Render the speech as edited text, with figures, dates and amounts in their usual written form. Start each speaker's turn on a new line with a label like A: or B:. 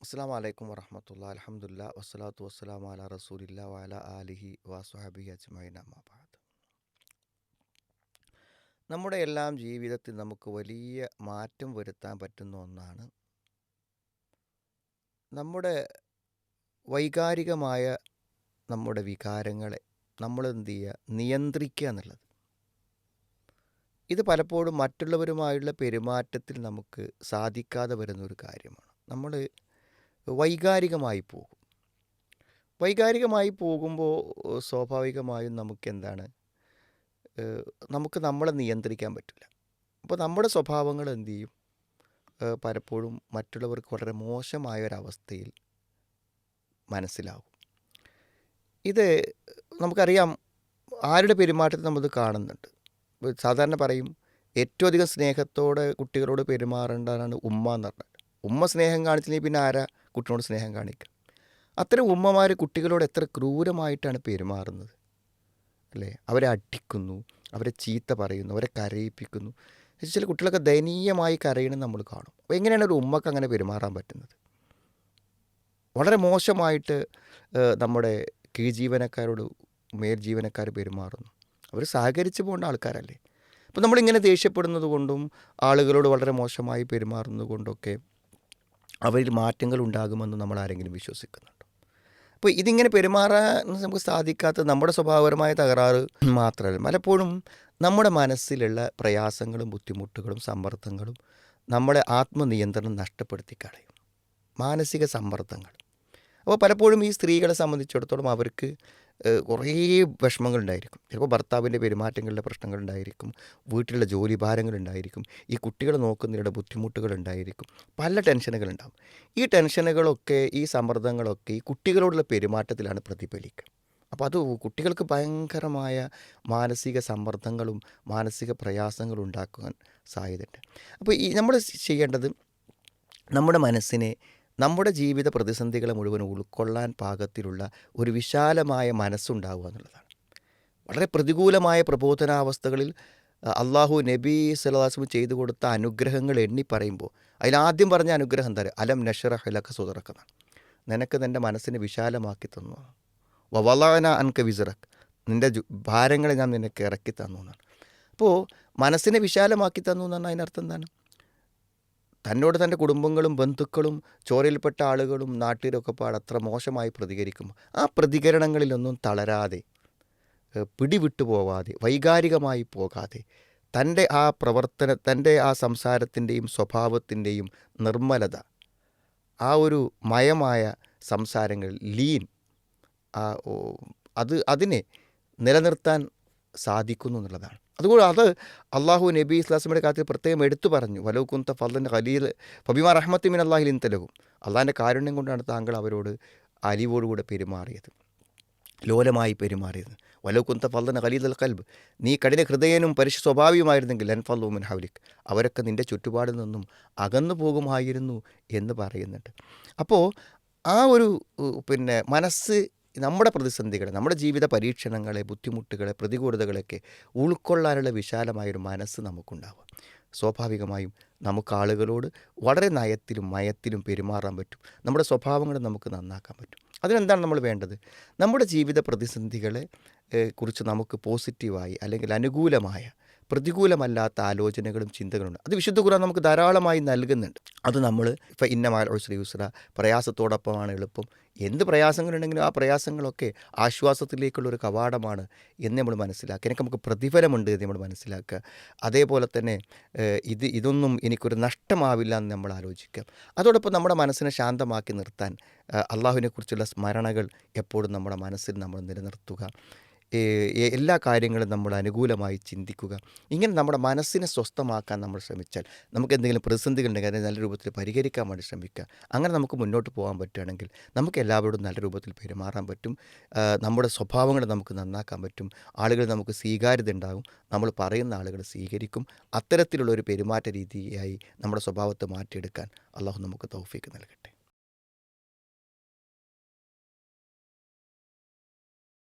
A: അസ്സാം വലൈക്കും വറഹമത്തുള്ള അലഹമുല്ല വസ്സലാത്തു വസ്സലാം അല റസൂലില്ല വല ആലിഹി വസുഹബി അജ്മൈൻ അമ്മാബാദ്. നമ്മുടെ എല്ലാം ജീവിതത്തിൽ നമുക്ക് വലിയ മാറ്റം വരുത്താൻ പറ്റുന്ന ഒന്നാണ് നമ്മുടെ വൈകാരികമായ നമ്മുടെ വികാരങ്ങളെ നമ്മൾ എന്ത് ചെയ്യുക, നിയന്ത്രിക്കുക എന്നുള്ളത്. ഇത് പലപ്പോഴും മറ്റുള്ളവരുമായുള്ള പെരുമാറ്റത്തിൽ നമുക്ക് സാധിക്കാതെ വരുന്നൊരു കാര്യമാണ്. നമ്മൾ വൈകാരികമായി പോകും. വൈകാരികമായി പോകുമ്പോൾ സ്വാഭാവികമായും നമുക്കെന്താണ്, നമുക്ക് നമ്മളെ നിയന്ത്രിക്കാൻ പറ്റില്ല. അപ്പോൾ നമ്മുടെ സ്വഭാവങ്ങൾ എന്തു ചെയ്യും, പലപ്പോഴും മറ്റുള്ളവർക്ക് വളരെ മോശമായ ഒരവസ്ഥയിൽ മനസ്സിലാകും. ഇത് നമുക്കറിയാം, ആരുടെ പെരുമാറ്റത്തിൽ നമ്മത് കാണുന്നുണ്ട്. സാധാരണ പറയും, ഏറ്റവും അധികം സ്നേഹത്തോടെ കുട്ടികളോട് പെരുമാറേണ്ടതാണ് ഉമ്മ എന്ന് പറഞ്ഞാൽ. ഉമ്മ സ്നേഹം കാണിച്ചില്ലെങ്കിൽ പിന്നെ ആരാ കുട്ടിയോട് സ്നേഹം കാണിക്കുക? അത്തരം ഉമ്മമാർ കുട്ടികളോട് എത്ര ക്രൂരമായിട്ടാണ് പെരുമാറുന്നത് അല്ലേ? അവരെ അടിക്കുന്നു, അവരെ ചീത്ത പറയുന്നു, അവരെ കരയിപ്പിക്കുന്നു. ചില കുട്ടികളൊക്കെ ദയനീയമായി കരയണം നമ്മൾ കാണും. അപ്പോൾ എങ്ങനെയാണ് ഒരു ഉമ്മക്ക് അങ്ങനെ പെരുമാറാൻ പറ്റുന്നത്? വളരെ മോശമായിട്ട് നമ്മുടെ കീഴ്ജീവനക്കാരോട് മേൽജീവനക്കാർ പെരുമാറുന്നു. അവർ സഹകരിച്ച് പോകേണ്ട ആൾക്കാരല്ലേ. അപ്പോൾ നമ്മളിങ്ങനെ ദേഷ്യപ്പെടുന്നത് കൊണ്ടും ആളുകളോട് വളരെ മോശമായി പെരുമാറുന്നത് കൊണ്ടൊക്കെ അവരിൽ മാറ്റങ്ങൾ ഉണ്ടാകുമെന്ന് നമ്മൾ ആരെങ്കിലും വിശ്വസിക്കുന്നുണ്ടോ? അപ്പോൾ ഇതിങ്ങനെ പെരുമാറാൻ നമുക്ക് സാധിക്കാത്ത നമ്മുടെ സ്വഭാവപരമായ തകരാറ് മാത്രമല്ല, പലപ്പോഴും നമ്മുടെ മനസ്സിലുള്ള പ്രയാസങ്ങളും ബുദ്ധിമുട്ടുകളും സമ്മർദ്ദങ്ങളും നമ്മുടെ ആത്മനിയന്ത്രണം നഷ്ടപ്പെടുത്തി കളയും. മാനസിക സമ്മർദ്ദങ്ങൾ. അപ്പോൾ പലപ്പോഴും ഈ സ്ത്രീകളെ സംബന്ധിച്ചിടത്തോളം അവർക്ക് കുറേ വിഷമങ്ങളുണ്ടായിരിക്കും. ചിലപ്പോൾ ഭർത്താവിൻ്റെ പെരുമാറ്റങ്ങളിലെ പ്രശ്നങ്ങളുണ്ടായിരിക്കും, വീട്ടിലുള്ള ജോലി ഭാരങ്ങളുണ്ടായിരിക്കും, ഈ കുട്ടികളെ നോക്കുന്നതിയുടെ ബുദ്ധിമുട്ടുകളുണ്ടായിരിക്കും, പല ടെൻഷനുകളുണ്ടാകും. ഈ ടെൻഷനുകളൊക്കെ, ഈ സമ്മർദ്ദങ്ങളൊക്കെ ഈ കുട്ടികളോടുള്ള പെരുമാറ്റത്തിലാണ് പ്രതിഫലിക്കുക. അപ്പോൾ അത് കുട്ടികൾക്ക് ഭയങ്കരമായ മാനസിക സമ്മർദ്ദങ്ങളും മാനസിക പ്രയാസങ്ങളും ഉണ്ടാക്കാൻ സാധ്യതയുണ്ട്. അപ്പോൾ ഈ നമ്മൾ ചെയ്യേണ്ടത്, നമ്മുടെ മനസ്സിനെ, നമ്മുടെ ജീവിത പ്രതിസന്ധികളെ മുഴുവൻ ഉൾക്കൊള്ളാൻ പാകത്തിലുള്ള ഒരു വിശാലമായ മനസ്സുണ്ടാവുക എന്നുള്ളതാണ്. വളരെ പ്രതികൂലമായ പ്രബോധനാവസ്ഥകളിൽ അള്ളാഹു നബി സല്ലല്ലാഹു അലൈഹി വസല്ലം ചെയ്തു കൊടുത്ത അനുഗ്രഹങ്ങൾ എണ്ണി പറയുമ്പോൾ അതിലാദ്യം പറഞ്ഞ അനുഗ്രഹം എന്താ പറയുക? അലം നശ്റഹ് ലക സദ്റക എന്നാണ്. നിനക്ക് നിൻ്റെ മനസ്സിനെ വിശാലമാക്കി തന്നു. വവളഅന അൻക വിസ്റക്, നിൻ്റെ ഭാരങ്ങളെ ഞാൻ നിനക്ക് ഇറക്കി തന്നു എന്നാണ്. അപ്പോൾ മനസ്സിനെ വിശാലമാക്കി തന്നു എന്ന് പറഞ്ഞാൽ അതിനർത്ഥം എന്താണ്? തന്നോട് തൻ്റെ കുടുംബങ്ങളും ബന്ധുക്കളും ചോരയിൽപ്പെട്ട ആളുകളും നാട്ടുകാരൊക്കെ അത്ര മോശമായി പ്രതികരിക്കുമ്പോൾ ആ പ്രതികരണങ്ങളിലൊന്നും തളരാതെ, പിടിവിട്ടു പോവാതെ, വൈകാരികമായി പോകാതെ, തൻ്റെ ആ സംസാരത്തിൻ്റെയും സ്വഭാവത്തിൻ്റെയും നിർമ്മലത, ആ ഒരു മയമായ സംസാരങ്ങൾ, ലീൻ, അതിനെ നിലനിർത്താൻ സാധിക്കുന്നു എന്നുള്ളതാണ്. അതുകൊണ്ട് അള്ളാഹു നബി ഇസ്ലാസ്മയുടെ കാര്യത്തിൽ പ്രത്യേകം എടുത്തു പറഞ്ഞു. വലൗ കുന്ത ഫദ്ലൻ ഖലീൽ ഫബിമാ റഹ്മത്തി മിൻ അല്ലാഹി ലിൻത ലഹും. അള്ളാഹിൻ്റെ കാരുണ്യം കൊണ്ടാണ് താങ്കൾ അവരോട് അലിവോടുകൂടെ പെരുമാറിയത്, ലോലമായി പെരുമാറിയത്. വലൗ കുന്ത ഫദ്ലൻ ഖലീൽ അൽ ഖൽബ്, നീ കഠിന ഹൃദയനും പരുഷ സ്വഭാവിയുമായിരുന്നെങ്കിൽ ലൻ ഫദ്ലു മിൻ ഹൗലിക്, അവരൊക്കെ നിൻ്റെ ചുറ്റുപാടിൽ നിന്നും അകന്നു പോകുമായിരുന്നു എന്ന് പറയുന്നുണ്ട്. അപ്പോൾ ആ ഒരു മനസ്സ് നമ്മുടെ പ്രതിസന്ധികളെ, നമ്മുടെ ജീവിത പരീക്ഷണങ്ങളെ, ബുദ്ധിമുട്ടുകളെ, പ്രതികൂലതകളൊക്കെ ഉൾക്കൊള്ളാനുള്ള വിശാലമായൊരു മനസ്സ് നമുക്കുണ്ടാവുക. സ്വാഭാവികമായും നമുക്ക് ആളുകളോട് വളരെ നയത്തിലും മയത്തിലും പെരുമാറാൻ പറ്റും. നമ്മുടെ സ്വഭാവങ്ങൾ നമുക്ക് നന്നാക്കാൻ പറ്റും. അതിനെന്താണ് നമ്മൾ വേണ്ടത്? നമ്മുടെ ജീവിത പ്രതിസന്ധികളെ കുറിച്ച് നമുക്ക് പോസിറ്റീവായി അല്ലെങ്കിൽ അനുകൂലമായ, പ്രതികൂലമല്ലാത്ത ആലോചനകളും ചിന്തകളുണ്ട്. അത് വിശുദ്ധ ഖുർആൻ നമുക്ക് ധാരാളമായി നൽകുന്നുണ്ട്. അത് നമ്മൾ ഇന്ന മഅൽ ഉസ്രി യുസ്ര, പ്രയാസത്തോടൊപ്പമാണ് എളുപ്പം. എന്ത് പ്രയാസങ്ങളുണ്ടെങ്കിലും ആ പ്രയാസങ്ങളൊക്കെ ആശ്വാസത്തിലേക്കുള്ളൊരു കവാടമാണ് എന്ന് നമ്മൾ മനസ്സിലാക്കുക. എനിക്ക് നമുക്ക് പ്രതിഫലമുണ്ട് എന്ന് നമ്മൾ മനസ്സിലാക്കുക. അതേപോലെ തന്നെ ഇതൊന്നും എനിക്കൊരു നഷ്ടമാവില്ല എന്ന് നമ്മൾ ആലോചിക്കുക. അതോടൊപ്പം നമ്മുടെ മനസ്സിനെ ശാന്തമാക്കി നിർത്താൻ അള്ളാഹുവിനെക്കുറിച്ചുള്ള സ്മരണകൾ എപ്പോഴും നമ്മുടെ മനസ്സിൽ നമ്മൾ നിലനിർത്തുക. എല്ലാ കാര്യങ്ങളും നമ്മൾ അനുകൂലമായി ചിന്തിക്കുക. ഇങ്ങനെ നമ്മുടെ മനസ്സിനെ സ്വസ്ഥമാക്കാൻ നമ്മൾ ശ്രമിച്ചാൽ, നമുക്ക് എന്തെങ്കിലും പ്രതിസന്ധികളുണ്ടെങ്കിൽ അതിനെ നല്ല രൂപത്തിൽ പരിഹരിക്കാൻ വേണ്ടി ശ്രമിക്കുക. അങ്ങനെ നമുക്ക് മുന്നോട്ട് പോകാൻ പറ്റുകയാണെങ്കിൽ നമുക്ക് എല്ലാവരോടും നല്ല രൂപത്തിൽ പെരുമാറാൻ പറ്റും. നമ്മുടെ സ്വഭാവങ്ങൾ നമുക്ക് നന്നാക്കാൻ പറ്റും. ആളുകൾ നമുക്ക് സ്വീകാര്യത ഉണ്ടാകും. നമ്മൾ പറയുന്ന ആളുകൾ സ്വീകരിക്കും. അത്തരത്തിലുള്ളൊരു പെരുമാറ്റ രീതിയായി നമ്മുടെ സ്വഭാവത്തെ മാറ്റിയെടുക്കാൻ അള്ളാഹു നമുക്ക് തൗഫീക്ക് നൽകട്ടെ.